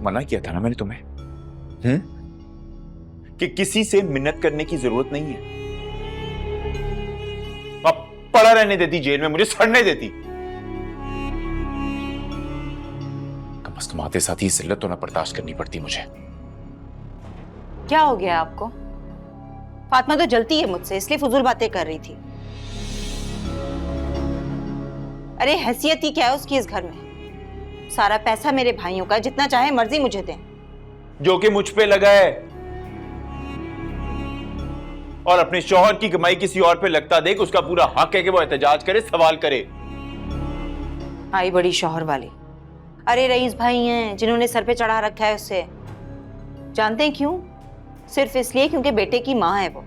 मना किया था ना मैंने तुम्हें कि किसी से मिन्नत करने की जरूरत नहीं है। अब पड़ा रहने देती जेल में, मुझे सड़ने देती। कम से कम आते साथ ही जिल्लत तो ना बर्दाश्त करनी पड़ती मुझे। क्या हो गया आपको? फातिमा तो जलती है मुझसे, इसलिए फजूल बातें कर रही थी। अरे हैसियत ही क्या है उसकी इस घर में? सारा पैसा मेरे भाइयों का, जितना चाहे मर्जी मुझे दें। जो कि मुझ पे लगा है, और अपने शौहर की कमाई किसी और पे लगता देख, उसका पूरा हक है कि वो एहतजाज करे, सवाल करे। आई बड़ी शौहर वाली। अरे रईस भाई हैं जिन्होंने सर पे चढ़ा रखा है उससे। जानते हैं क्यों? सिर्फ इसलिए क्योंकि बेटे की माँ है वो,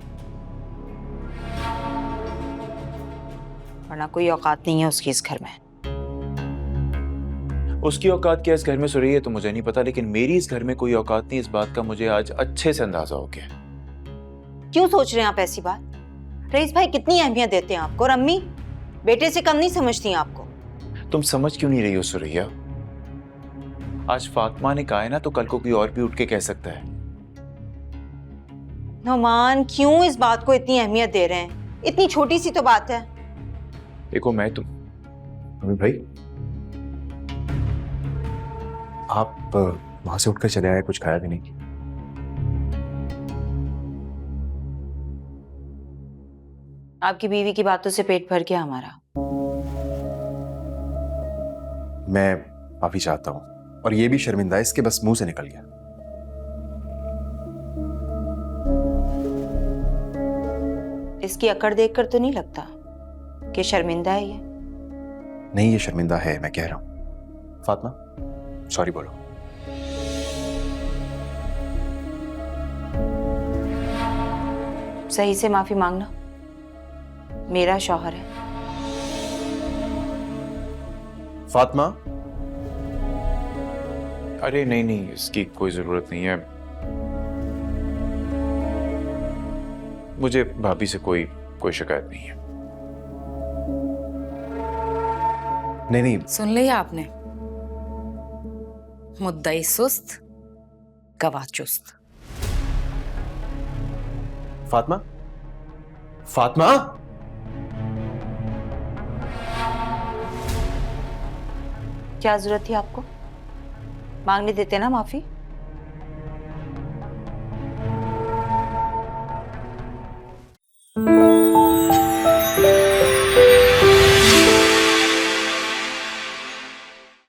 वरना कोई औकात नहीं है उसकी इस घर में। उसकी औकात क्या इस घर में सुरैया तो मुझे नहीं पता, लेकिन मेरी इस घर में कोई औकात नहीं, इस बात का मुझे आज अच्छे से अंदाजा हो गया। क्यों सोच रहे हैं आप ऐसी बात? रईस भाई कितनी अहमियत देते हैं आपको, और अम्मी बेटे से कम नहीं समझती हैं आपको। तुम समझ क्यों नहीं रही हो सुरैया? आज फातिमा ने कहा है ना, तो कल को कोई और भी उठ के कह सकता है। नौमान क्यों इस बात को इतनी अहमियत दे रहे हैं? इतनी छोटी सी तो बात है। देखो मैं तुम अमिर भाई, आप वहां से उठकर चले आए, कुछ खाया भी नहीं। आपकी बीवी की बातों से पेट भर गया हमारा। मैं माफी चाहता हूं, और ये भी शर्मिंदा है, इसके बस मुंह से निकल गया। इसकी अकड़ देखकर तो नहीं लगता कि शर्मिंदा है ये। नहीं, ये शर्मिंदा है, मैं कह रहा हूं। फातिमा सॉरी बोलो। सही से माफी मांगना, मेरा शौहर है। फातिमा, अरे नहीं नहीं, इसकी कोई जरूरत नहीं है। मुझे भाभी से कोई शिकायत नहीं है। नहीं नहीं, सुन लिया आपने? मुद्दई सुस्त, गवाह चुस्त। फातिमा, फातिमा, क्या जरूरत थी आपको? मांगने देते ना माफी।